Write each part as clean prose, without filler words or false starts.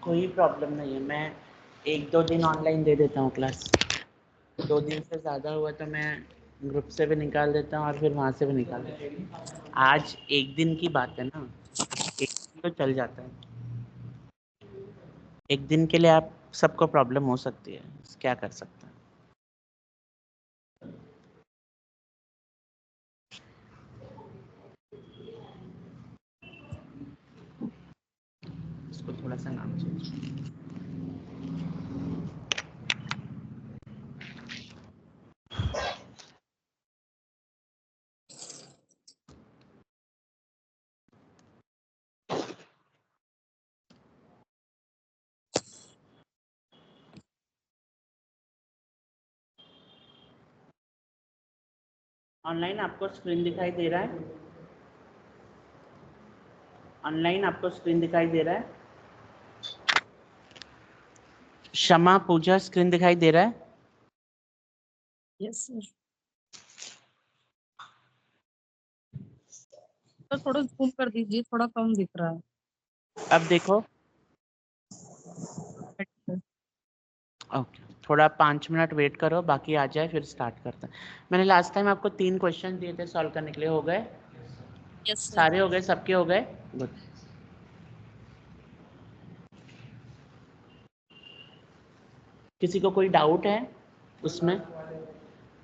कोई प्रॉब्लम नहीं है, मैं 1-2 दिन ऑनलाइन दे देता हूँ क्लास। 2 दिन से ज़्यादा हुआ तो मैं ग्रुप से भी निकाल देता हूँ और फिर वहाँ से भी निकाल देता हूँ। आज 1 दिन की बात है ना, 1 दिन तो चल जाता है। 1 दिन के लिए आप सबको प्रॉब्लम हो सकती है, क्या कर सकते हैं। इसको थोड़ा सा नाम चेंज। ऑनलाइन आपको स्क्रीन दिखाई दे रहा है? ऑनलाइन आपको स्क्रीन दिखाई दे रहा है? क्षमा, पूजा, स्क्रीन दिखाई दे रहा है? Yes sir. तो थोड़ा जूम कर दीजिए, थोड़ा कम दिख रहा है। अब देखो। अच्छा। ओके, थोड़ा 5 मिनट वेट करो, बाकी आ जाए फिर स्टार्ट करते हैं। मैंने लास्ट टाइम आपको 3 क्वेश्चन दिए थे सॉल्व करने के लिए, हो गए? Yes sir. सारे हो गए, सबके हो गए? गुड। किसी को कोई डाउट है उसमें?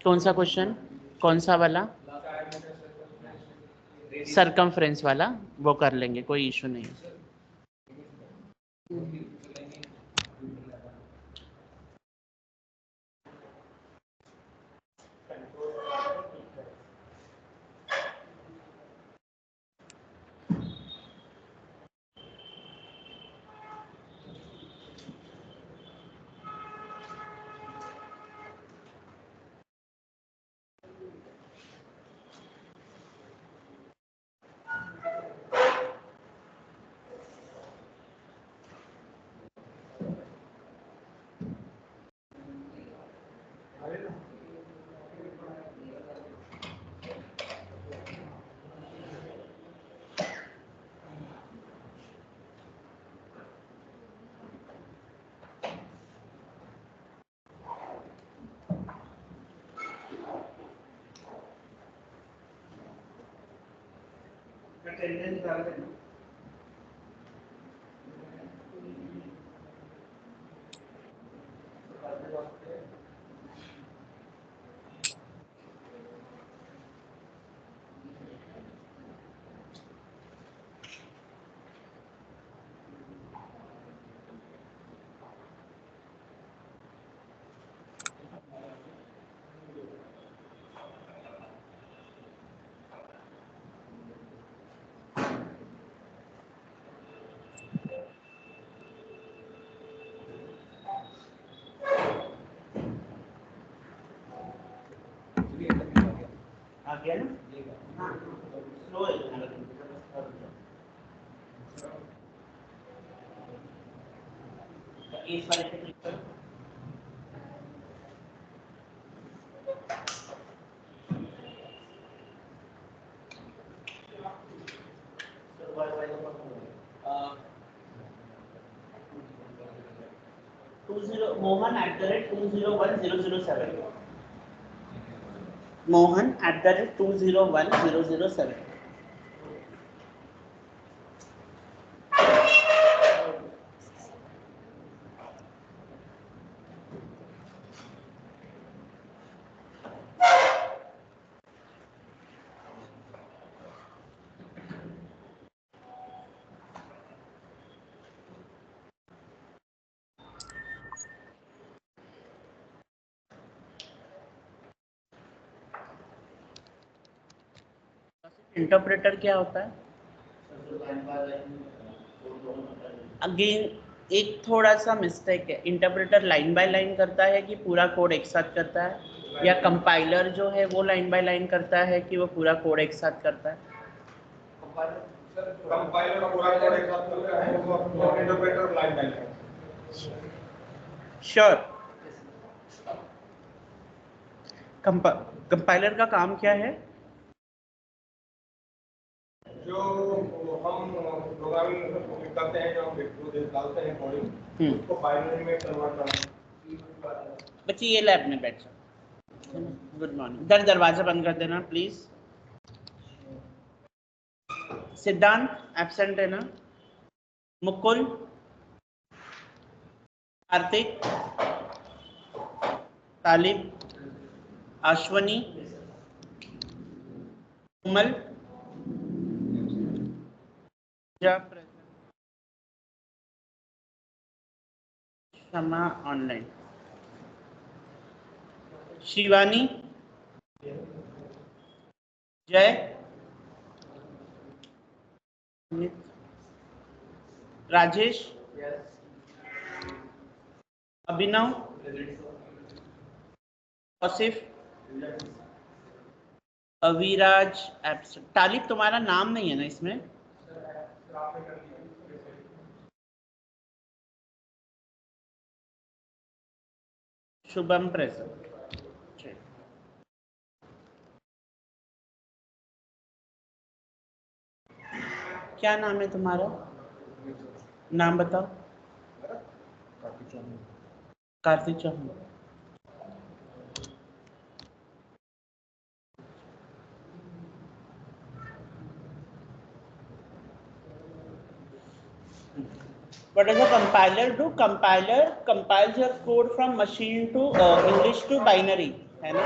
कौन सा क्वेश्चन, कौन सा वाला? सरकमफ्रेंस वाला, वो कर लेंगे, कोई इशू नहीं है। आ गया ना? हाँ, स्लो है। इस वाले पे क्लिक करो। Mohan@201,007. Mohan@201,007. इंटरप्रेटर क्या होता है? अगेन एक थोड़ा सा मिस्टेक है। इंटरप्रेटर लाइन बाय लाइन करता है कि पूरा कोड एक साथ करता है, या कंपाइलर जो है वो लाइन बाय लाइन करता है कि वो पूरा कोड एक साथ करता है? कंपाइलर का पूरा कोड एक साथ करता है, वो interpreter line by line. Sure. Compiler का काम क्या है? जो हम प्रोग्रामिंग करते हैं, जो हम डालते हैं कोडिंग, उसको बाइनरी में कन्वर्ट करना। बच्चे ये लैब में बैठ जाओ। Good morning. दरवाजा बंद कर देना प्लीज। सिद्धांत एब्सेंट है ना? मुकुल, कार्तिक, तालिब, अश्वनी, कोमल, क्षमा ऑनलाइन, शिवानी, जय, राजेश, अभिनव, औसिफ, अविराज एब्सेंट। तालिब तुम्हारा नाम नहीं है ना इसमें? शुभम प्रेजेंट। क्या नाम है तुम्हारा? नाम बताओ। Kartik Chauhan. What does a compiler do? Compiler compiles your code from machine to English to binary, है ना?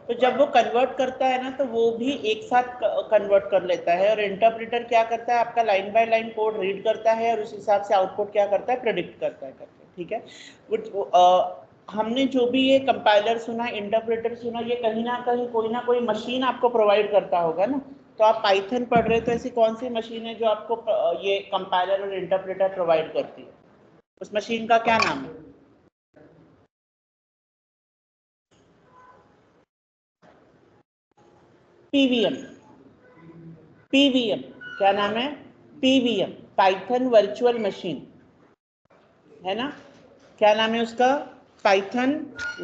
तो जब वो कन्वर्ट करता है ना, तो वो भी एक साथ कन्वर्ट कर लेता है। और इंटरप्रेटर क्या करता है? आपका line by line code read करता है और उस हिसाब से आउटपुट क्या करता है? प्रेडिक्ट करता है। ठीक है। हमने जो भी ये कंपाइलर सुना, इंटरप्रेटर सुना, ये कहीं ना कहीं कोई ना कोई मशीन आपको प्रोवाइड करता होगा ना। तो आप पाइथन पढ़ रहे हो, तो ऐसी कौन सी मशीन है जो आपको ये कंपाइलर और इंटरप्रेटर प्रोवाइड करती है? उस मशीन का क्या नाम है? पीवीएम। पीवीएम क्या नाम है? पीवीएम, पाइथन वर्चुअल मशीन, है ना? क्या नाम है उसका? Python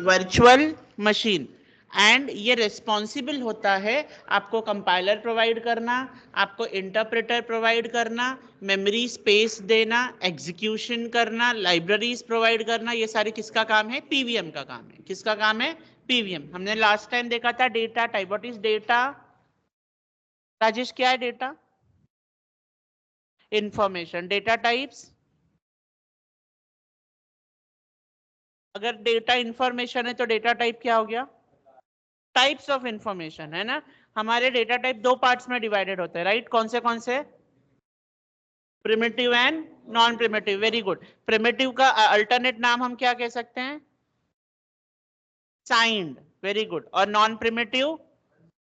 virtual machine. एंड ये रिस्पॉन्सिबल होता है आपको कंपाइलर प्रोवाइड करना, आपको इंटरप्रेटर प्रोवाइड करना, मेमोरी स्पेस देना, एग्जीक्यूशन करना, लाइब्रेरीज प्रोवाइड करना। ये सारी किसका काम है? पीवीएम का काम है। किसका काम है? पीवीएम। हमने लास्ट टाइम देखा था data type. What is data? Rajesh क्या है डेटा? इंफॉर्मेशन। Data types? अगर डेटा इंफॉर्मेशन है तो डेटा टाइप क्या हो गया? टाइप्स ऑफ इंफॉर्मेशन, है ना? हमारे डेटा टाइप दो पार्ट्स में डिवाइडेड होते हैं, राइट? कौन से? Primitive and non primitive. Very good. Primitive का अल्टरनेट नाम हम क्या कह सकते हैं? साइंड। Very good. और non primitive?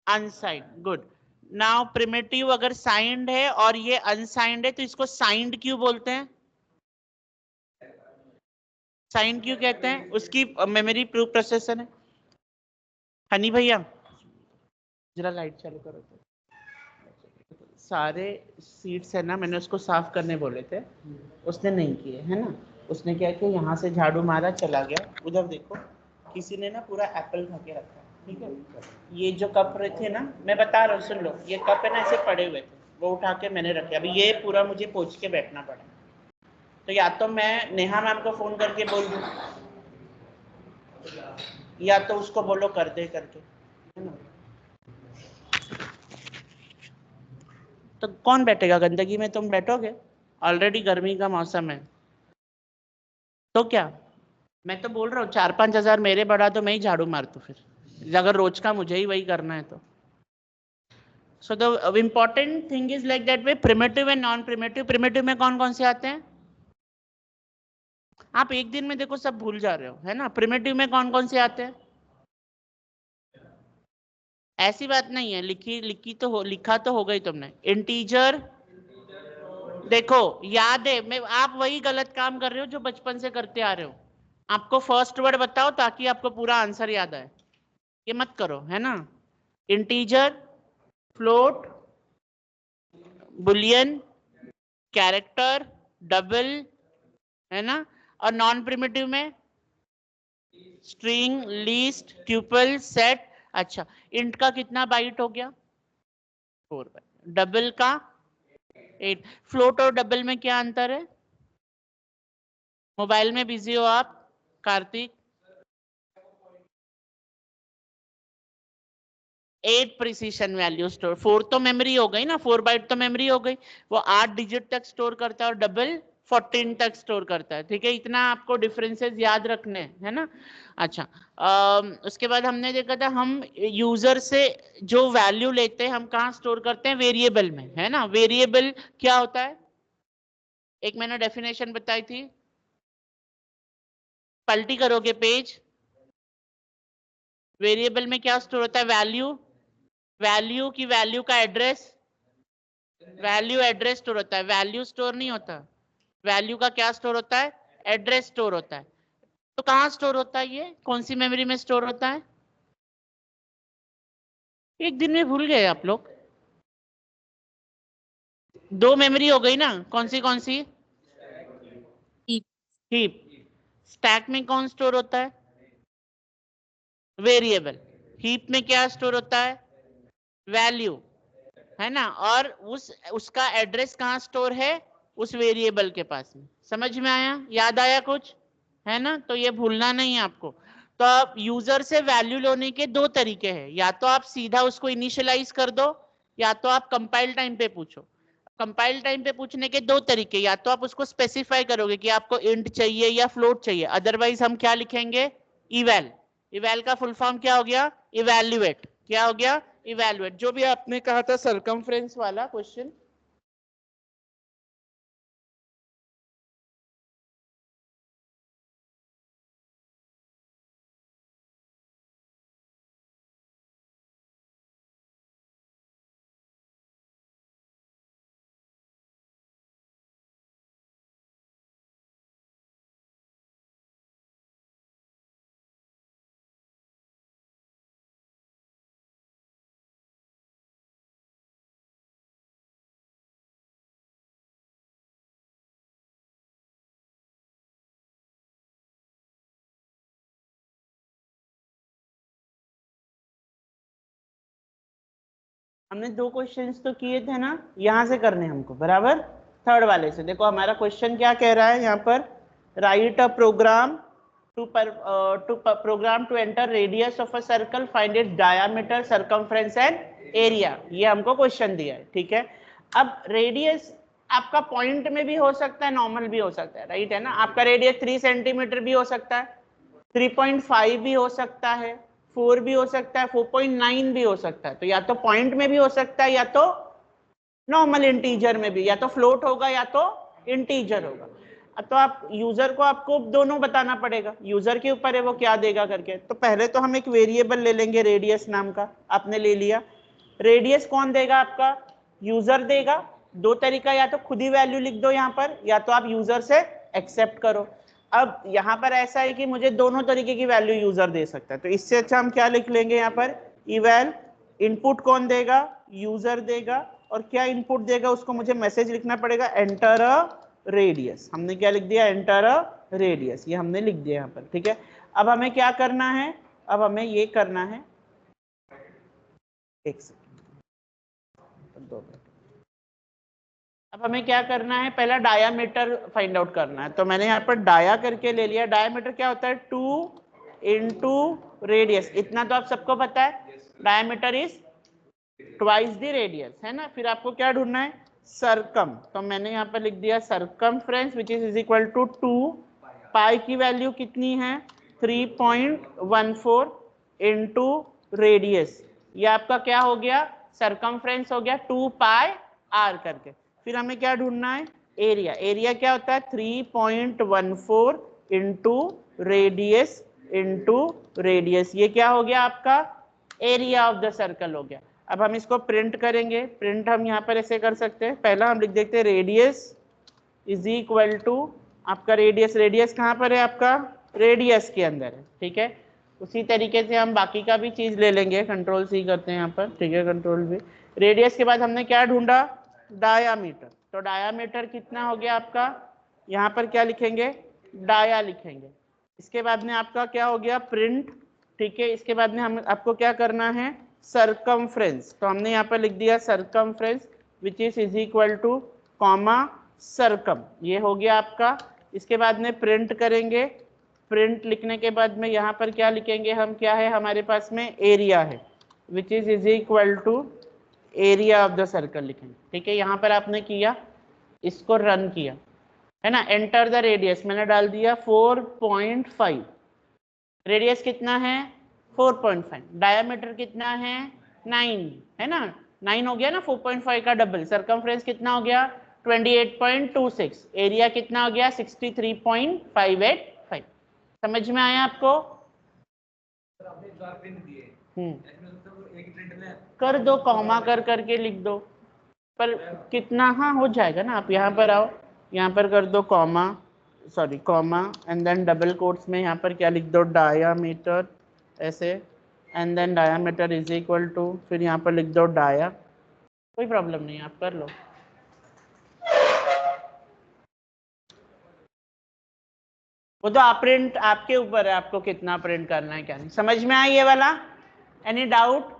Unsigned. Good. Now primitive अगर साइंड है और ये अनसाइंड है, तो इसको साइंड क्यों बोलते हैं? साइंड क्यों कहते हैं? उसकी मेमोरी प्रोसेसर है। हनी भैया जरा लाइट चालू करो तो। सारे सीट्स है ना, मैंने उसको साफ करने बोले थे, उसने नहीं किए, है ना? उसने क्या किया, यहाँ से झाड़ू मारा, चला गया। उधर देखो, किसी ने ना पूरा एप्पल खा के रखा है। ठीक है, ये जो कप रहे थे ना, मैं बता रहा हूँ, सुन लो, ये कप है ना, ऐसे पड़े हुए थे, वो उठा के मैंने रखे। अभी ये पूरा मुझे पोंछ के बैठना पड़ा। तो या तो मैं नेहा मैम को फोन करके बोल दूं, या तो उसको बोलो कर दे करके, है ना? तो कौन बैठेगा गंदगी में? तुम बैठोगे? ऑलरेडी गर्मी का मौसम है तो क्या? मैं तो बोल रहा हूँ 4-5 हजार मेरे बढ़ा तो मैं ही झाड़ू मार दूं फिर, अगर रोज का मुझे ही वही करना है तो। So the important thing is like that way, primitive and non primitive. Primitive में कौन कौन से आते हैं? आप एक दिन में देखो सब भूल जा रहे हो, है ना? प्रिमिटिव में कौन कौन से आते हैं? ऐसी बात नहीं है, लिखा तो होगा ही तुमने। इंटीजर, देखो याद है, मैं आप वही गलत काम कर रहे हो जो बचपन से करते आ रहे हो। आपको फर्स्ट वर्ड बताओ ताकि आपको पूरा आंसर याद आए, ये मत करो, है ना? Integer, float, Boolean, character, double, है ना? और नॉन प्रिमिटिव में स्ट्रिंग, लिस्ट, ट्यूपल, सेट। अच्छा, इंट का कितना बाइट हो गया? 4 बाइट। डबल का 8। फ्लोट और डबल में क्या अंतर है? मोबाइल में बिजी हो आप कार्तिक? 8 precision value store. 4 तो मेमोरी हो गई ना, 4 बाइट तो मेमोरी हो गई, वो 8 डिजिट तक स्टोर करता है और डबल 14 तक स्टोर करता है। ठीक है, इतना आपको डिफरेंसेस याद रखने है ना। अच्छा, उसके बाद हमने देखा था हम यूजर से जो वैल्यू लेते हैं हम कहाँ स्टोर करते हैं? वेरिएबल में, है ना। वेरिएबल क्या होता है? एक मैंने डेफिनेशन बताई थी, पलटी करोगे पेज। वेरिएबल में क्या स्टोर होता है? वैल्यू। वैल्यू की वैल्यू का एड्रेस, वैल्यू एड्रेस स्टोर होता है, वैल्यू स्टोर नहीं होता। वैल्यू का क्या स्टोर होता है? एड्रेस स्टोर होता है। तो कहाँ स्टोर होता है ये? कौन सी मेमोरी में स्टोर होता है? एक दिन में भूल गए आप लोग। 2 मेमोरी हो गई ना, कौन सी? Heap. हीप। स्टैक में कौन स्टोर होता है? वेरिएबल। हीप में क्या स्टोर होता है? वैल्यू, है ना। और उसका एड्रेस कहाँ स्टोर है? उस वेरिएबल के पास में। समझ में आया? याद आया कुछ? है ना, तो ये भूलना नहीं है आपको। तो आप यूजर से वैल्यू लेने के 2 तरीके हैं, या तो आप सीधा उसको इनिशियलाइज कर दो, या तो आप कंपाइल टाइम पे पूछो। कंपाइल टाइम पे पूछने के 2 तरीके, या तो आप उसको स्पेसिफाई करोगे कि आपको इंट चाहिए या फ्लोट चाहिए, अदरवाइज हम क्या लिखेंगे? इवैल। इवैल का फुल फॉर्म क्या हो गया? इवैल्यूएट। क्या हो गया? इवैल्यूएट। जो भी आपने कहा था सरकमफ्रेंस वाला क्वेश्चन, हमने 2 क्वेश्चंस तो किए थे ना, यहां से करने हमको बराबर। थर्ड वाले से देखो, हमारा क्वेश्चन क्या कह रहा है यहाँ पर? Write a program to program to enter radius of a circle, find its diameter, circumference and area. ये हमको क्वेश्चन दिया है। ठीक है, अब रेडियस आपका पॉइंट में भी हो सकता है, नॉर्मल भी हो सकता है, राइट है ना। आपका रेडियस 3 सेंटीमीटर भी हो सकता है, 3.5 भी हो सकता है, 4 भी हो सकता है, 4.9 भी हो सकता है। तो या तो पॉइंट में भी हो सकता है, या तो नॉर्मल इंटीजर में भी, या तो फ्लोट होगा या तो इंटीजर होगा। तो आप यूजर को आपको दोनों बताना पड़ेगा, यूजर के ऊपर है वो क्या देगा करके। तो पहले तो हम एक वेरिएबल ले लेंगे रेडियस नाम का, आपने ले लिया। रेडियस कौन देगा आपका? यूजर देगा। 2 तरीका, या तो खुद ही वैल्यू लिख दो यहाँ पर, या तो आप यूजर से एक्सेप्ट करो। अब यहाँ पर ऐसा है कि मुझे दोनों तरीके की वैल्यू यूजर दे सकता है, तो इससे अच्छा हम क्या लिख लेंगे यहाँ पर? इवैल। इनपुट कौन देगा? यूजर देगा। और क्या इनपुट देगा उसको मुझे मैसेज लिखना पड़ेगा, एंटर अ रेडियस। हमने क्या लिख दिया? एंटर अ रेडियस, ये हमने लिख दिया यहाँ पर। ठीक है, अब हमें क्या करना है? अब हमें ये करना है, एक सेकेंड, 2 मिनट। अब हमें क्या करना है? पहला डायामीटर फाइंड आउट करना है। तो मैंने यहाँ पर डाया करके ले लिया। डायामीटर क्या होता है? 2 इंटू रेडियस। इतना तो आप सबको पता है, diameter is twice the radius, है ना। फिर आपको क्या ढूंढना है? सरकम। तो मैंने यहाँ पर लिख दिया circumference which is equal to 2 pi की वैल्यू कितनी है? 3.14 इंटू रेडियस। ये आपका क्या हो गया? सरकमफ्रेंस हो गया 2 पाई आर करके। फिर हमें क्या ढूंढना है? एरिया। एरिया क्या होता है? 3.14 इंटू रेडियस इंटू रेडियस। ये क्या हो गया आपका? एरिया ऑफ द सर्कल हो गया। अब हम इसको प्रिंट करेंगे। प्रिंट हम यहाँ पर ऐसे कर सकते हैं, पहला हम लिख देते हैं रेडियस इज इक्वल टू आपका रेडियस। रेडियस कहाँ पर है आपका? रेडियस के अंदर है। ठीक है, उसी तरीके से हम बाकी का भी चीज ले लेंगे, कंट्रोल सी करते हैं यहाँ पर। ठीक है, कंट्रोल भी। रेडियस के बाद हमने क्या ढूंढा? डायामीटर। तो डायामीटर कितना हो गया आपका? यहाँ पर क्या लिखेंगे? डाया लिखेंगे। इसके बाद में आपका क्या हो गया? प्रिंट। ठीक है, इसके बाद में हम आपको क्या करना है? सरकमफ्रेंस। तो हमने यहाँ पर लिख दिया circumference which is equal two comma circum, ये हो गया आपका। इसके बाद में प्रिंट करेंगे, प्रिंट लिखने के बाद में यहाँ पर क्या लिखेंगे हम, क्या है हमारे पास में, एरिया है, which is equal to area of the circle लिखेंगे। ठीक है, यहाँ पर आपने किया, इसको रन किया, है ना। एंटर द रेडियस मैंने डाल दिया 4.5, रेडियस कितना है 4.5, डायमीटर कितना है 9, है ना, 9 हो गया ना, 4.5 का डबल। सर्कमफ्रेंस कितना हो गया 28.26, एरिया कितना हो गया 63.585। समझ में आया आपको? कर दो, कॉमा कर करके लिख दो, पर कितना, हाँ हो जाएगा ना। आप यहाँ पर आओ, यहाँ पर कर दो comma, sorry comma, and then double quotes में यहाँ पर क्या लिख दो, डायामीटर, ऐसे, and then diameter is equal to, फिर यहाँ पर लिख दो डाया, कोई प्रॉब्लम नहीं, आप कर लो। वो तो आप प्रिंट आपके ऊपर है, आपको कितना प्रिंट करना है क्या नहीं। समझ में आया ये वाला? Any doubt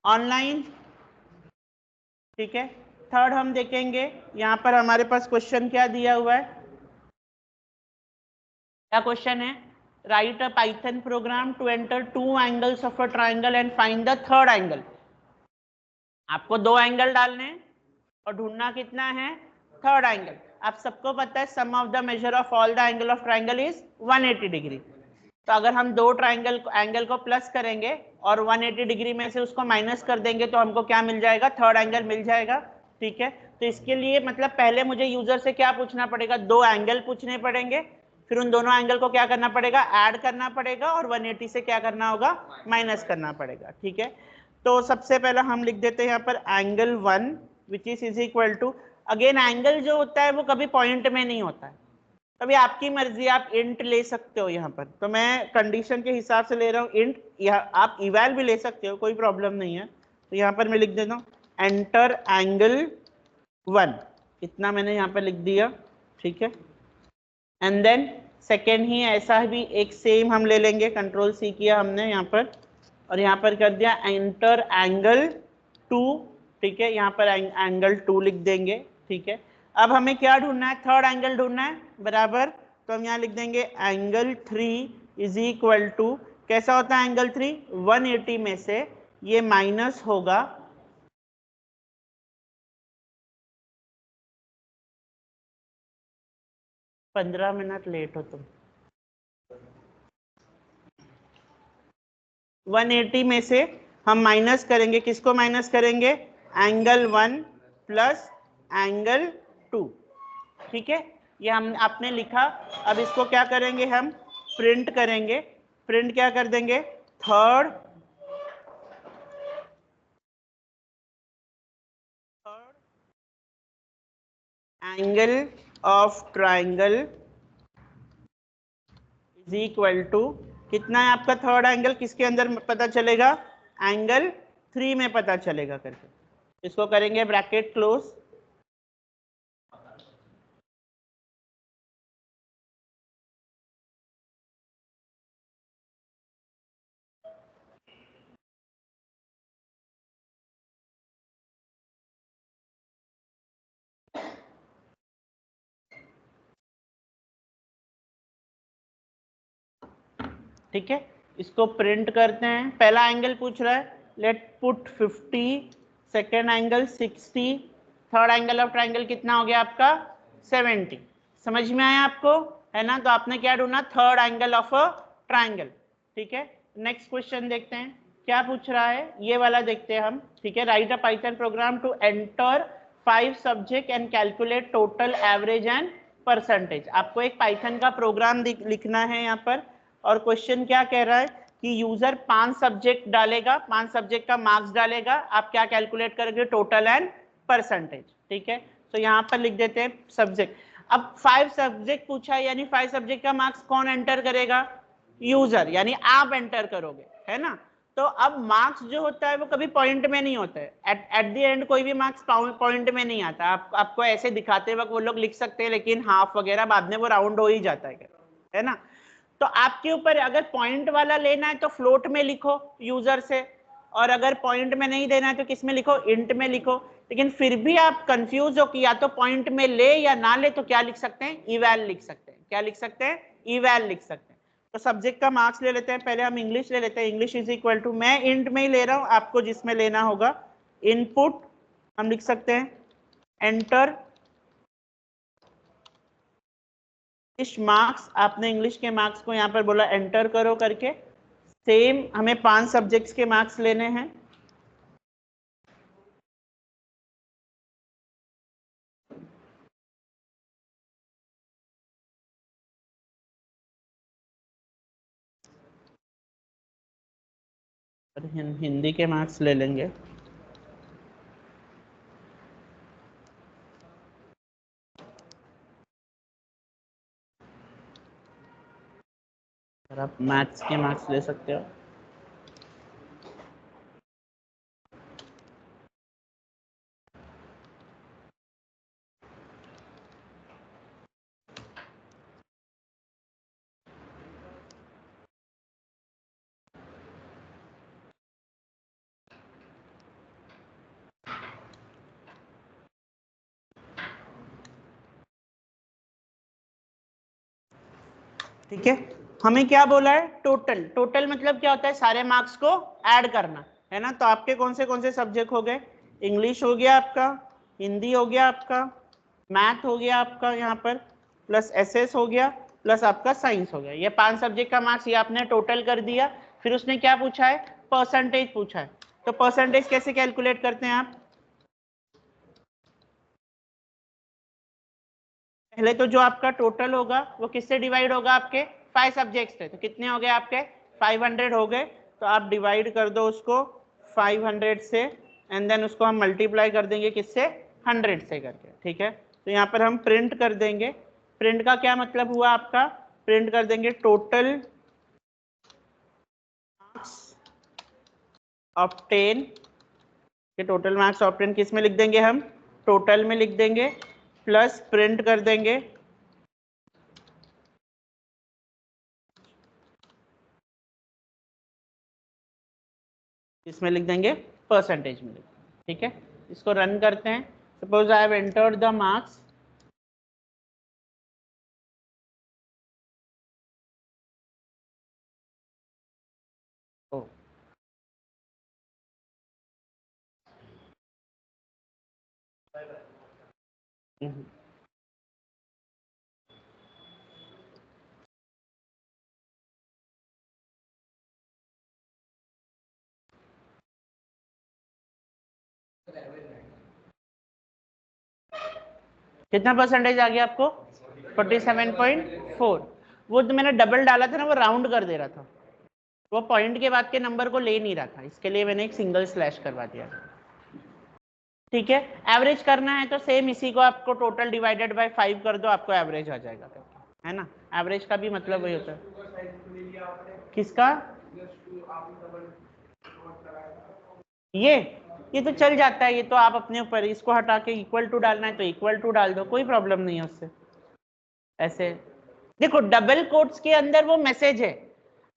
online? ठीक है, थर्ड हम देखेंगे, यहाँ पर हमारे पास क्वेश्चन क्या दिया हुआ है, क्या क्वेश्चन है, write a Python program to enter 2 angles of a triangle and find the third angle. आपको 2 एंगल डालने हैं और ढूंढना कितना है, थर्ड एंगल। आप सबको पता है sum of the major of all the angle of triangle is 180 degree. तो अगर हम 2 ट्राइंगल एंगल को प्लस करेंगे और 180 डिग्री में से उसको माइनस कर देंगे तो हमको क्या मिल जाएगा, थर्ड एंगल मिल जाएगा। ठीक है, तो इसके लिए मतलब पहले मुझे यूजर से क्या पूछना पड़ेगा, 2 एंगल पूछने पड़ेंगे, फिर उन दोनों एंगल को क्या करना पड़ेगा, ऐड करना पड़ेगा, और 180 से क्या करना होगा, माइनस करना पड़ेगा। ठीक है, तो सबसे पहला हम लिख देते हैं यहाँ पर angle 1 which is equal to, again angle जो होता है वो कभी पॉइंट में नहीं होता है, कभी आपकी मर्जी, आप इंट ले सकते हो यहाँ पर, तो मैं कंडीशन के हिसाब से ले रहा हूँ इंट, या आप इवैल भी ले सकते हो, कोई प्रॉब्लम नहीं है। तो यहाँ पर मैं लिख देता हूँ एंटर एंगल 1, इतना मैंने यहाँ पर लिख दिया। ठीक है, एंड देन सेकेंड ही ऐसा भी एक सेम हम ले लेंगे, कंट्रोल सी किया हमने यहाँ पर, और यहाँ पर कर दिया एंटर एंगल 2। ठीक है, यहाँ पर एंगल 2 लिख देंगे। ठीक है, अब हमें क्या ढूंढना है, थर्ड एंगल ढूंढना है, बराबर। तो हम यहाँ लिख देंगे एंगल 3 इज इक्वल टू, कैसा होता है एंगल 3, 180 में से ये माइनस होगा 15 मिनट लेट हो तुम। 180 में से हम माइनस करेंगे, किसको माइनस करेंगे, एंगल 1 प्लस एंगल 2। ठीक है, ये हम आपने लिखा। अब इसको क्या करेंगे, हम प्रिंट करेंगे, प्रिंट क्या कर देंगे, third angle of triangle is equal to, कितना है आपका थर्ड एंगल, किसके अंदर पता चलेगा, एंगल 3 में पता चलेगा करके। इसको करेंगे ब्रैकेट क्लोज, ठीक है, इसको प्रिंट करते हैं। पहला एंगल पूछ रहा है, late put 50, second angle 60, third angle of triangle कितना हो गया आपका 70। समझ में आया आपको, है ना। तो आपने क्या ढूंढना, third angle of a triangle. ठीक है, नेक्स्ट क्वेश्चन देखते हैं क्या पूछ रहा है, ये वाला देखते हैं हम। ठीक है, write a Python program to enter 5 subject and calculate total average and percentage. आपको एक पाइथन का प्रोग्राम लिखना है यहाँ पर, और क्वेश्चन क्या कह रहा है कि यूजर 5 सब्जेक्ट डालेगा, 5 सब्जेक्ट का मार्क्स डालेगा, आप क्या कैलकुलेट करोगे, टोटल एंड परसेंटेज। ठीक है, तो यहाँ पर लिख देते हैं सब्जेक्ट। अब 5 सब्जेक्ट पूछा है, यानी 5 सब्जेक्ट का मार्क्स कौन एंटर करेगा, यूजर, यानी आप एंटर करोगे, है ना। तो अब मार्क्स जो होता है वो कभी पॉइंट में नहीं होता है, एट द एंड कोई भी मार्क्स पॉइंट में नहीं आता। आपको ऐसे दिखाते वक्त वो लोग लिख सकते हैं, लेकिन हाफ वगैरह बाद में वो राउंड हो ही जाता है ना। तो आपके ऊपर, अगर पॉइंट वाला लेना है तो फ्लोट में लिखो यूजर से, और अगर पॉइंट में नहीं देना है तो किस में लिखो, इंट में लिखो। लेकिन फिर भी आप कंफ्यूज हो कि या तो पॉइंट में ले या ना ले, तो क्या लिख सकते हैं, इवैल लिख सकते हैं। क्या लिख सकते हैं, इवैल लिख सकते हैं। तो सब्जेक्ट का मार्क्स ले लेते हैं, पहले हम इंग्लिश ले लेते हैं। इंग्लिश इज इक्वल टू, मैं इंट में ही ले रहा हूं, आपको जिसमें लेना होगा। इनपुट हम लिख सकते हैं एंटर मार्क्स, आपने इंग्लिश के मार्क्स को यहाँ पर बोला एंटर करो करके। सेम हमें 5 सब्जेक्ट्स के मार्क्स लेने हैं। हिंदी के मार्क्स ले लेंगे। और आप मैथ्स के मार्क्स ले सकते हो। ठीक है, हमें क्या बोला है, टोटल। टोटल मतलब क्या होता है, सारे मार्क्स को ऐड करना है ना। तो आपके कौन से सब्जेक्ट हो गए, इंग्लिश हो गया आपका, हिंदी हो गया आपका, मैथ हो गया आपका यहाँ पर, प्लस एसएस हो गया, प्लस आपका साइंस हो गया। ये 5 सब्जेक्ट का मार्क्स ये आपने टोटल कर दिया। फिर उसने क्या पूछा है, परसेंटेज पूछा है। तो परसेंटेज कैसे कैलकुलेट करते हैं आप, पहले तो जो आपका टोटल होगा वो किससे डिवाइड होगा, आपके 5 सब्जेक्ट्स थे, तो कितने हो गए आपके 500 हो गए। तो आप डिवाइड कर दो उसको 500 से, एंड देन उसको हम मल्टीप्लाई कर देंगे किससे, 100 से करके। ठीक है, तो यहाँ पर हम प्रिंट कर देंगे। प्रिंट का क्या मतलब हुआ आपका, प्रिंट कर देंगे total marks obtain. Total marks obtain किस में लिख देंगे हम, टोटल में लिख देंगे, प्लस प्रिंट कर देंगे इसमें लिख देंगे, परसेंटेज में लिख देंगे। ठीक है, इसको रन करते हैं। Suppose I have entered the marks, कितना परसेंटेज आ गया आपको, 47.4। वो तो मैंने डबल डाला था ना, वो राउंड कर दे रहा था, वो पॉइंट के बाद के नंबर को ले नहीं रहा था, इसके लिए मैंने एक सिंगल स्लैश करवा दिया। ठीक है, एवरेज करना है तो सेम इसी को आपको टोटल डिवाइडेड बाय 5 कर दो, आपको एवरेज आ जाएगा, है ना। एवरेज का भी मतलब वही होता है। किसका, ये तो चल जाता है, ये तो आप अपने ऊपर, इसको हटा के इक्वल टू डालना है तो इक्वल टू डाल दो, कोई प्रॉब्लम नहीं है उससे। ऐसे देखो, डबल कोट्स के अंदर वो मैसेज है,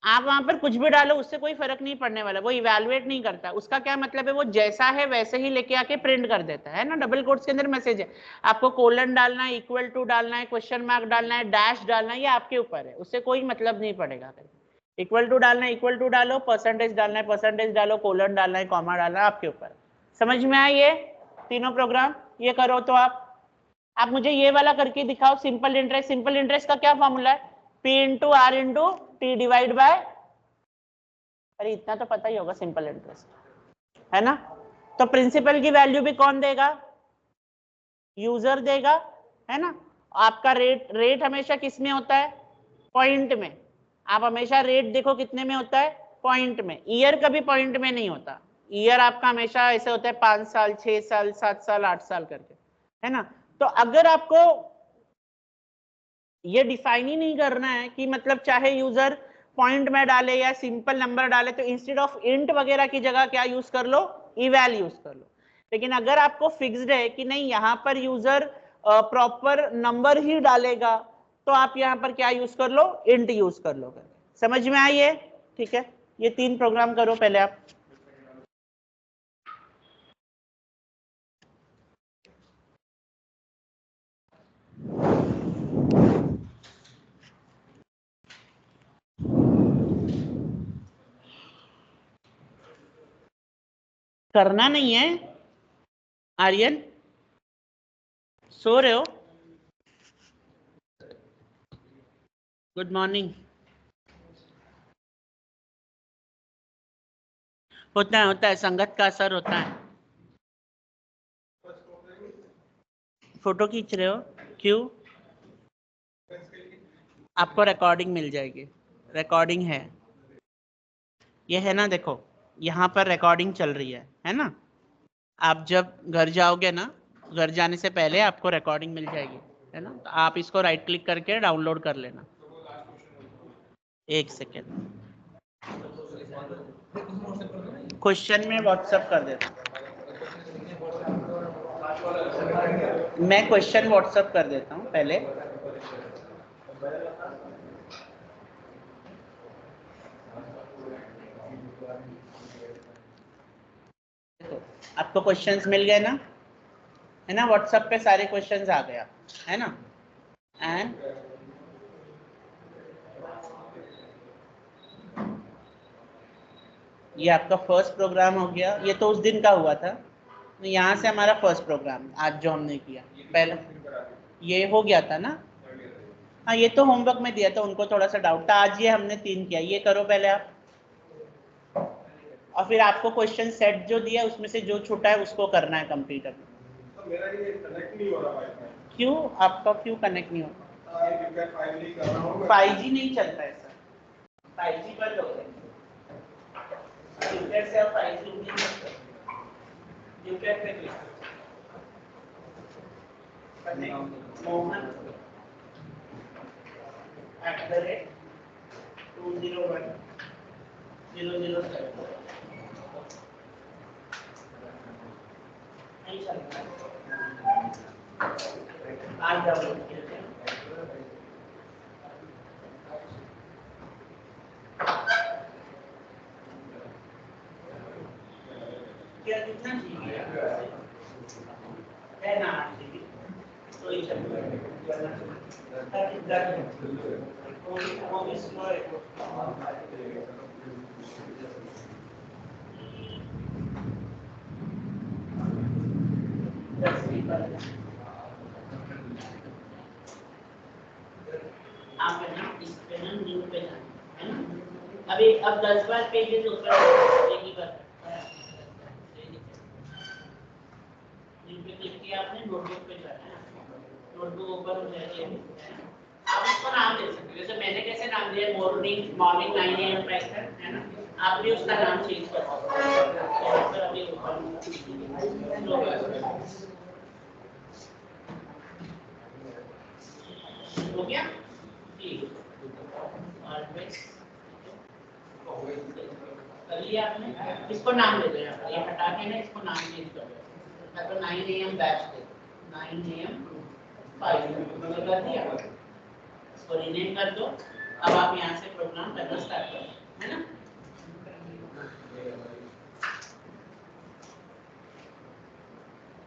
आप वहां पर कुछ भी डालो उससे कोई फर्क नहीं पड़ने वाला, वो इवैल्यूएट नहीं करता। उसका क्या मतलब है, वो जैसा है वैसे ही लेके आके प्रिंट कर देता है ना। डबल कोट्स के अंदर मैसेज है, आपको कोलन डालना है, इक्वल टू डालना है, क्वेश्चन मार्क डालना है, डैश डालना है, ये आपके ऊपर है, उससे कोई मतलब नहीं पड़ेगा। इक्वल टू डालना है इक्वल टू डालो, परसेंटेज डालना है परसेंटेज डालो, कोलन डालना है, कॉमा डालना है, आपके ऊपर। समझ में आया ये तीनों प्रोग्राम, ये करो तो आप मुझे ये वाला करके दिखाओ, सिंपल इंटरेस्ट। सिंपल इंटरेस्ट का क्या फॉर्मूला है, P into R into T divide by, अरे इतना तो पता ही होगा, सिंपल इंटरेस्ट है ना। तो प्रिंसिपल की वैल्यू भी कौन देगा, यूजर देगा, है ना। आपका रेट हमेशा किस में होता है, पॉइंट में। आप हमेशा रेट देखो कितने में होता है, पॉइंट में। ईयर कभी पॉइंट में नहीं होता, ईयर आपका हमेशा ऐसे होता है 5 साल 6 साल 7 साल 8 साल करके, है ना। तो अगर आपको ये डिफाइन ही नहीं करना है कि मतलब चाहे यूजर पॉइंट में डाले या सिंपल नंबर डाले, तो इंस्टेड ऑफ इंट वगैरह की जगह क्या यूज कर लो, इवैल यूज कर लो। लेकिन अगर आपको फिक्स्ड है कि नहीं यहाँ पर यूजर प्रॉपर नंबर ही डालेगा, तो आप यहाँ पर क्या यूज कर लो, इंट यूज कर लो। समझ में आई है, ठीक है। ये 3 प्रोग्राम करो पहले आप। करना नहीं है आर्यन, सो रहे हो? Good morning. होता है संगत का असर होता है। फोटो खींच रहे हो क्यों? आपको रिकॉर्डिंग मिल जाएगी, रिकॉर्डिंग है ये है ना, देखो यहाँ पर रिकॉर्डिंग चल रही है ना। आप जब घर जाओगे ना, घर जाने से पहले आपको रिकॉर्डिंग मिल जाएगी, है ना। तो आप इसको राइट क्लिक करके डाउनलोड कर लेना। एक सेकेंड, क्वेश्चन में व्हाट्सएप कर देता हूँ, मैं क्वेश्चन व्हाट्सएप कर देता हूँ पहले। आपको क्वेश्चंस मिल गए ना, है ना। व्हाट्सएप पे सारे क्वेश्चंस आ गया, है ना। एंड ये आपका फर्स्ट प्रोग्राम हो गया, ये तो उस दिन का हुआ था। यहाँ से हमारा फर्स्ट प्रोग्राम आज जो हमने किया पहले ये हो गया था ना। हाँ ये तो होमवर्क में दिया था, उनको थोड़ा सा डाउट था। आज ये हमने 3 किया, ये करो पहले आप, और फिर आपको क्वेश्चन सेट जो दिया उसमें से जो छूटा है उसको करना है कंप्यूटर में। तो मेरा ये कनेक्ट नहीं हो रहा वाईफाई। क्यों आपका क्यों कनेक्ट नहीं होता? 5G नहीं चलता है सर, 5G बंद हो गया। यूकेट से आप 5G नहीं कर सकते। यूकेट पे क्लिक मोहन @2010007 नहीं चलता है। आज डाउनलोड किया क्या कितना जीबी है ना? 8 जीबी तो ये चलेगा। वो भी स्लो है। आप है ना इस पे ना न्यू पे जाना है ना। अभी अब 10 बार पेजेस ऊपर एक ही बार न्यू पे क्लिक किया आपने, नोटबुक पे जाना है। नोटबुक ओपन हो जाएगी। आप इसको नाम दे सकते हो, जैसे मैंने कैसे नाम दिया मॉर्निंग 9 AM पाइथन, है ना। आप भी उसका नाम चेंज कर सकते हो। यहाँ पर अभी ओपन हो गया ठीक। कर लिया आपने, इसको नाम दे दो। यहाँ पर ये हटा के ना इसको नाम चेंज कर दो। मैं तो 9 AM बैच दे 9 AM 5 कर दिया, इसको रीनेम कर दो। अब आप यहाँ से प्रोग्राम करना स्टार्ट करो, है ना।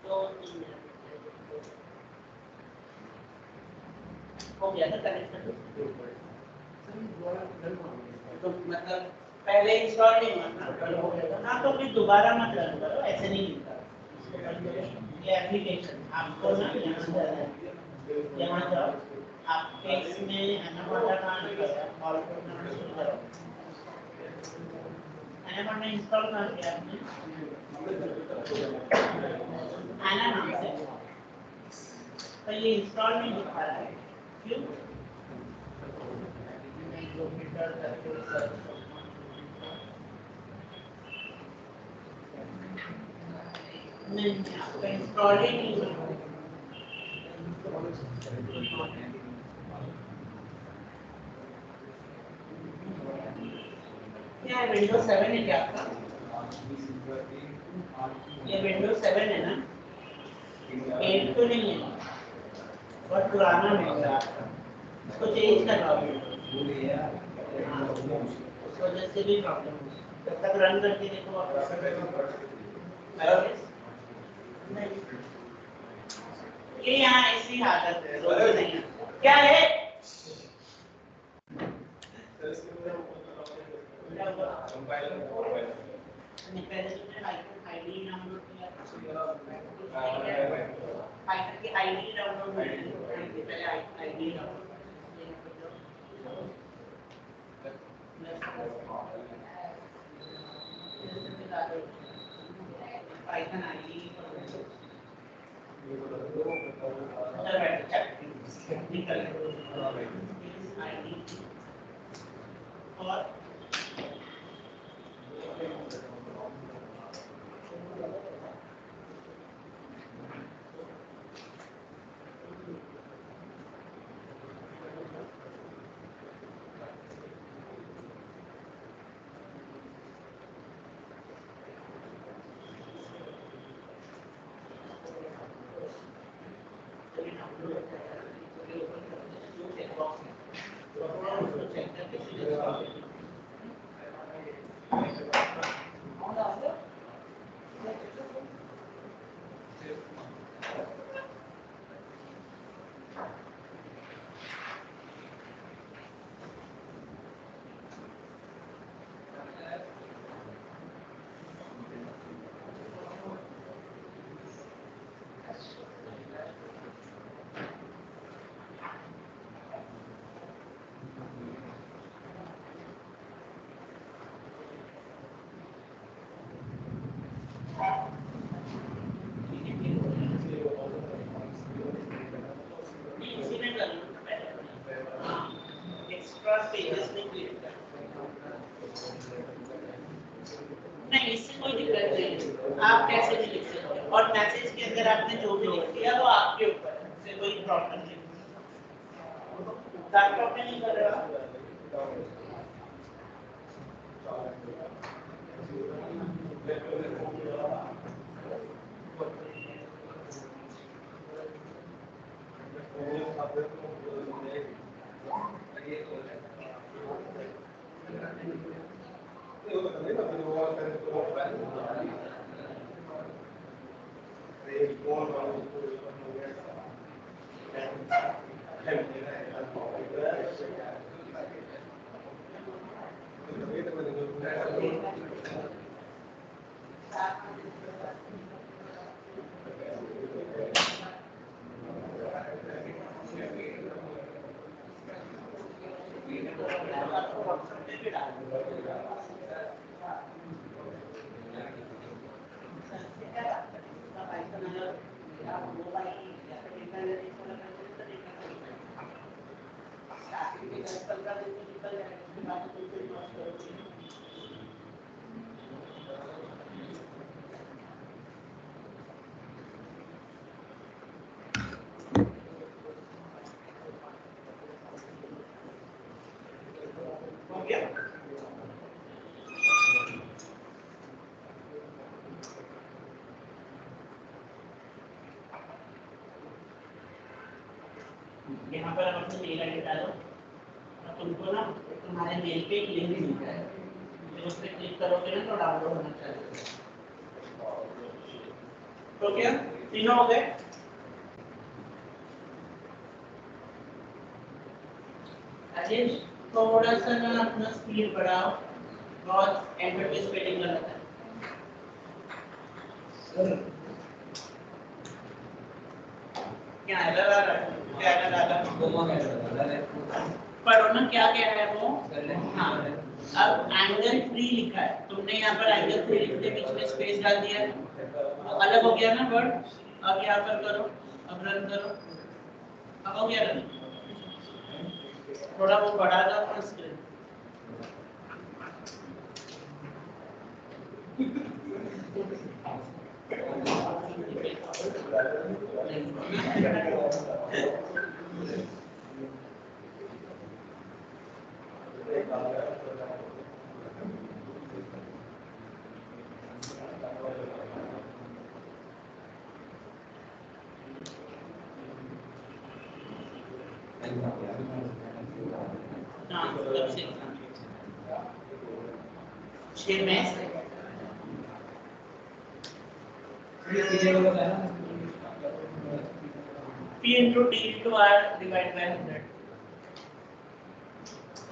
तो हो गया था कनेक्ट कर दो। तो मतलब पहले इंस्टॉल नहीं हुआ था, हाँ तो फिर दोबारा मत रन करो, ऐसे नहीं मिलता ये एप्लीकेशन। आपको ना यहाँ जाओ, आपके इसमें एनाकोंडा कहाँ लिखा है, ऑल प्रोग्राम शुरू करो। एनाकोंडा इंस्टॉल कर दिया आपने, एना नाम से, तो ये इंस्टॉल नहीं दिखा रहा है, क्यों? नहीं आपका इंस्टॉल ही नहीं हुआ। क्या विंडोज 7 है क्या आपका? ये विंडोज 7 है ना, 8 तो नहीं है, बहुत पुराना विंडोज है आपका, इसको चेंज करवाओ। उस वजह से भी प्रॉब्लम है, जब तक रन करके देखो आप। ये यहाँ ऐसी हालत है, रोज नहीं है। क्या है? पहले तुमने आईडी आईडी डाउनलोड पहले आईडी डाउनलोड पाइथन आईडी चल बैठ निकल आईडी और एक्स्ट्रा पेजेस नहीं क्रिएट नहीं, इससे कोई दिक्कत नहीं। आप कैसे भी लिख सकते हो और मैसेज के अंदर आपने जो भी लिख दिया वो आपके ऊपर है, इससे कोई प्रॉब्लम नहीं। लैपटॉप में नहीं कर रहा हो गया। यहाँ पर आप अपनी मेल आईडी डालो और तुमको ना तुम्हारे मेल पे एक लिंक मिलता है, फिर उस पर क्लिक करोगे ना तो डाउनलोड होना चाहिए। तो क्या तीनों हो गए? राजेश थोड़ा सा ना अपना स्पीड बढ़ाओ, बहुत एंटर पे स्पेलिंग गलत है। क्या एरर आ रहा है? क्या एरर आ रहा है? पढ़ो ना क्या कह रहा है वो। हाँ, अब एंगल 3 लिखा है, तुमने यहाँ पर एंगल 3 लिखते बीच में स्पेस डाल दिया है, वो अलग हो गया ना वर्ड। अब यहाँ पर करो, अब रन करो, अब हो गया रन। थोड़ा वो बढ़ा दो अपना screen. P into T into R divided by 100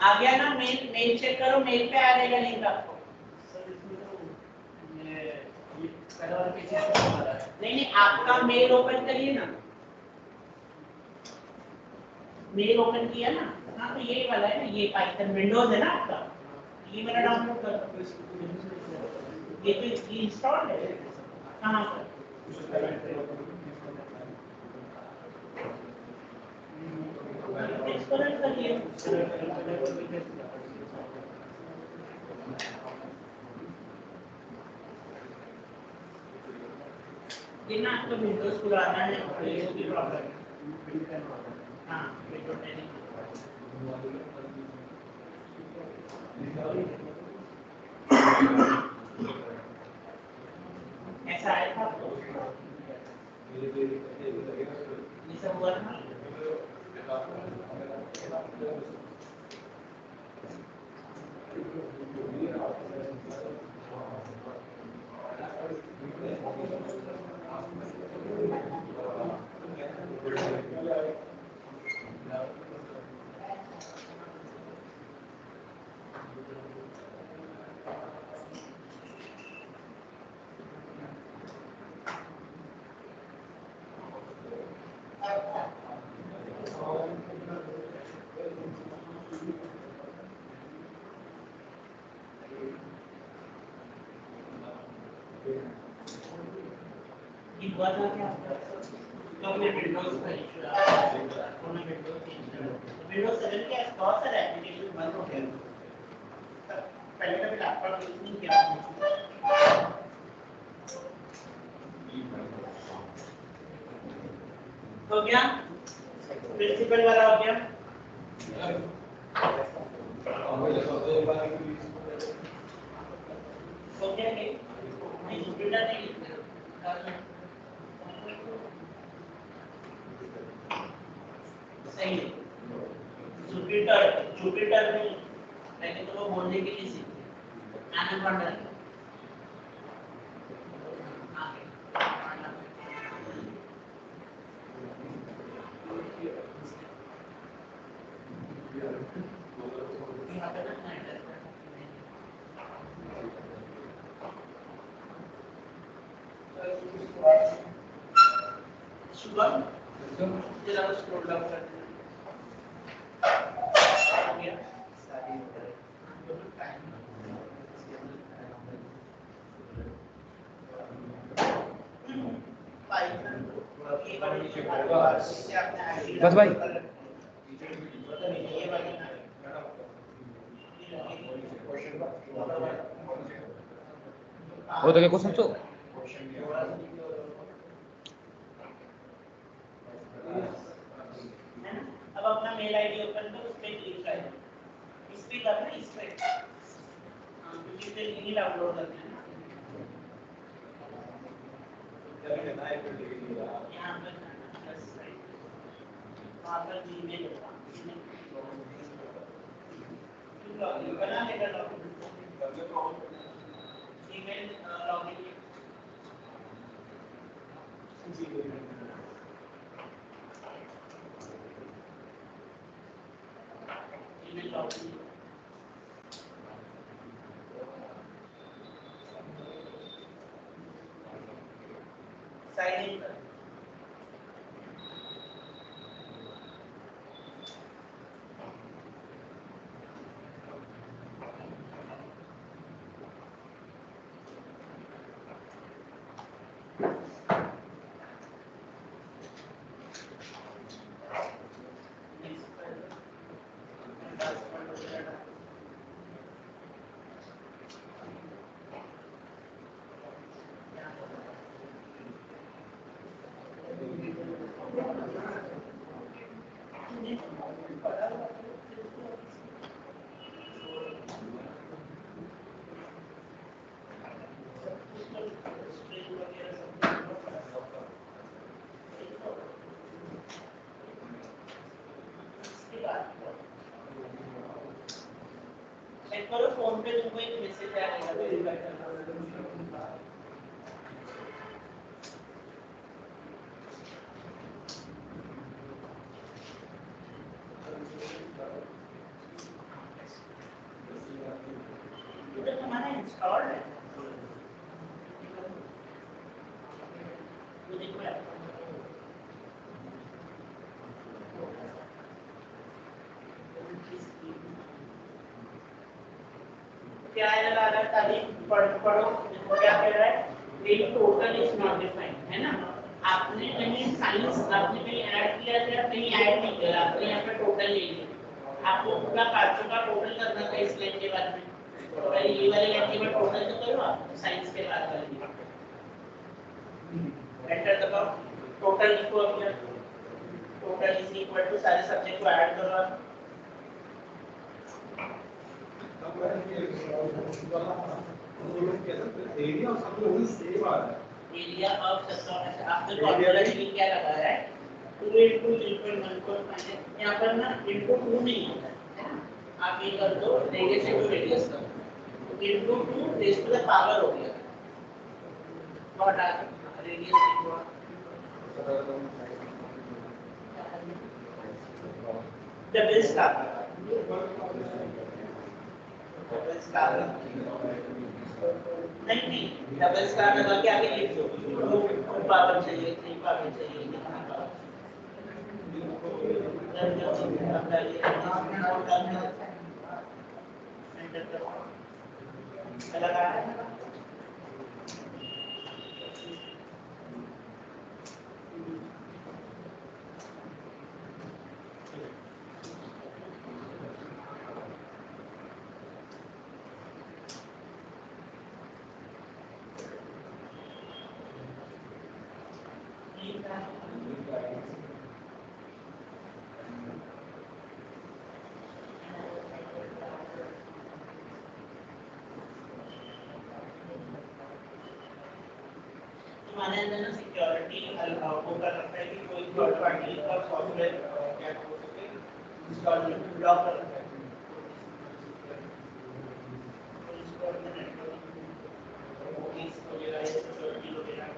आ गया ना। मेल चेक करो, मेल पे आ जाएगा लिंक आपको। नहीं, आपका मेल ओपन करिए ना। मेल ओपन किया ना, हाँ तो यही वाला है ना, ये पाइथन विंडोज है ना आपका, ये मेरा डाउनलोड कर दो, ये तो ये इंस्टॉल है कहाँ पर? एक्सप्लोर करिए। ये ना आपको विंडोज खुलाना है तो ये भी प्रॉब्लम है। हाँ विंडोज 10 ऐसा आया था आपको? ये सब हुआ था? ये हुआ था क्या? तो मैं विंडोज का इशू आ रहा है, तो मैं विंडोज चेंज कर रहा हूँ। विंडोज 7 के आस बहुत सारे एप्लीकेशन बंद हो गए। पहले कभी लैपटॉप यूज नहीं किया। हो गया? प्रिंसिपल वाला हो गया? हो गया कि नहीं? जुपिटर नहीं सही है। जुपिटर जुपिटर में मैंने तो वो बोलने के लिए सीखी एनाकोंडा। शुभम जरा स्क्रॉल डाउन कर देना। हो गया? बस भाई वो तो क्या क्वेश्चन तो अब अपना मेल आईडी ओपन करो, उस पे क्लिक कर, इस पे करना, इस पे क्योंकि फिर नहीं डाउनलोड करना है ना। यहाँ पर बस वहाँ पर जीमेल होगा, लॉगिन बना लेगा, login email login email login sign in कर। चेक करो फोन पे तुमको एक मैसेज आएगा वेरीफाई करना। ये तो हमारा इंस्टॉल्ड है, ये देखो क्या लगा रहा है तारीफ पढ़ो क्या कह रहा है in total is not defined है ना आपने कहीं साइंस आपने कहीं ऐड किया था कहीं ऐड नहीं किया आपने यहाँ पे टोटल ले लिया आपको पूरा पांचों का टोटल करना था इस लाइन के बाद में तो पहले ये वाली लाइन के बाद टोटल तो करो आप साइंस के बाद वाली एंटर दबाओ टोटल लिखो अपना टोटल इज इक्वल टू सारे सब्जेक्ट को ऐड करो आप एरिया और सब लोग सेम आ रहा है एरिया ऑफ सब्जेक्ट आपने फॉर्मूला में क्या लगाया है 2 into 3.14 यहाँ पर ना into 2 नहीं होता है ना आप ये कर दो रेडियस into रेडियस कर दो into 2 raise to the power हो गया what are radius into double star नहीं डबल स्टार लगा के आगे लिख दो 2 पावर चाहिए 3 पावर चाहिए कितना पावर लगा हमारे अंदर ना सिक्योरिटी वो कर रखा है कि कोई थर्ड पार्टी का सॉफ्टवेयर क्या हो सके इंस्टॉल ब्लॉक कर रखा है इंस्टॉल में नेटवर्क इस वगैरह सिक्योरिटी वगैरह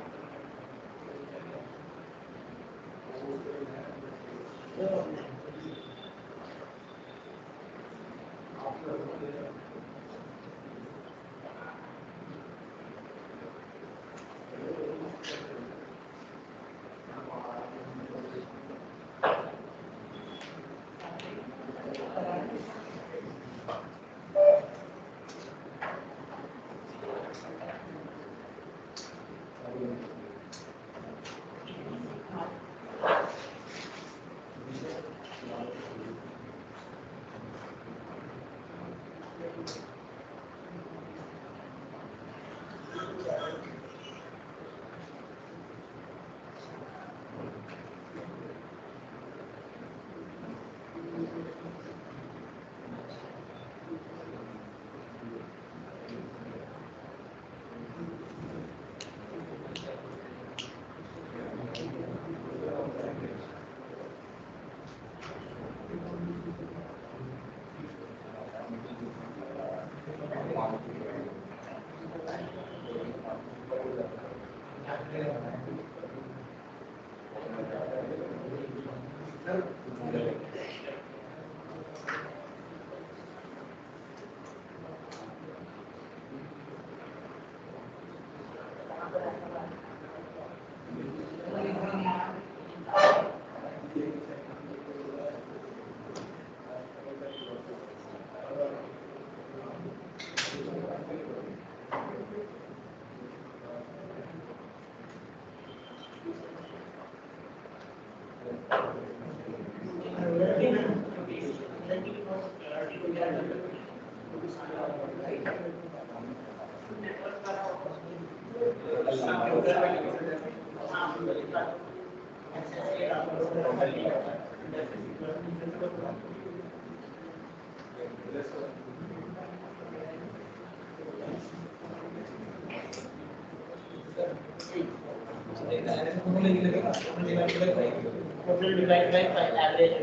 टोटल डिवाइड बाय एवरेज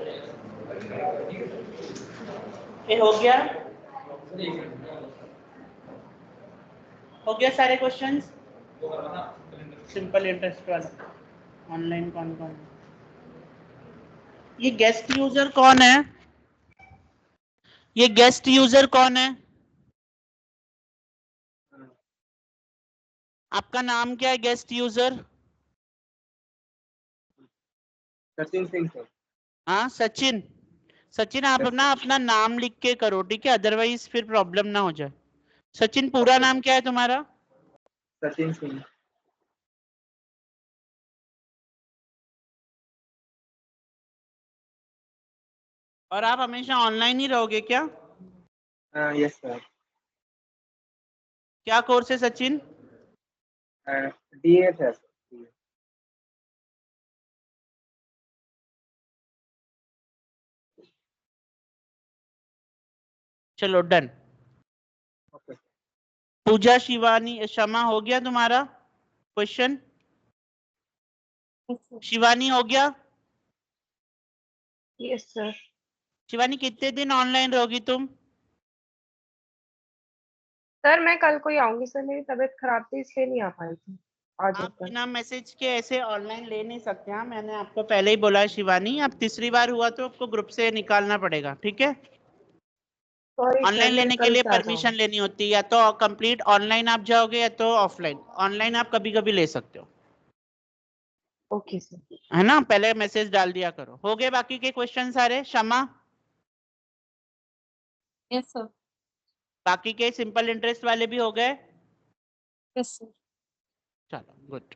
ये हो गया सारे क्वेश्चंस सिंपल इंटरेस्ट वाला ऑनलाइन कौन कौन ये गेस्ट यूजर कौन है ये गेस्ट यूजर कौन है आपका नाम क्या है guest user Sachin Singh sir. हाँ सचिन सचिन आप अपना नाम लिख के करो ठीक है अदरवाइज फिर प्रॉब्लम ना हो जाए सचिन पूरा नाम क्या है तुम्हारा? सचिन सिंह। और आप हमेशा ऑनलाइन ही रहोगे क्या? Yes sir. क्या कोर्स है सचिन? DA है सर। चलो डन। ओके। पूजा शिवानी शमा हो गया तुम्हारा क्वेश्चन? शिवानी हो गया? Yes sir. शिवानी कितने दिन ऑनलाइन रहोगी तुम? सर मैं कल को ही आऊंगी सर, मेरी तबीयत खराब थी इसलिए नहीं आ पाई थी आज आप ऊपर। बिना मैसेज के ऐसे ऑनलाइन ले नहीं सकते। हाँ, मैंने आपको पहले ही बोला है शिवानी, अब तीसरी बार हुआ तो आपको ग्रुप से निकालना पड़ेगा, ठीक है? सॉरी सर, ऑनलाइन मैं लेने के कल लिए से आ परमिशन जाऊंगी। लेनी होती है, या तो कंप्लीट ऑनलाइन आप जाओगे या तो ऑफलाइन। ऑनलाइन आप कभी कभी ले सकते हो, ओके सर। है ना? पहले मैसेज डाल दिया करो। हो गए बाकी के क्वेश्चन सारे शमा? Yes sir. बाकी के सिंपल इंटरेस्ट वाले भी हो गए? Yes sir. चलो गुड।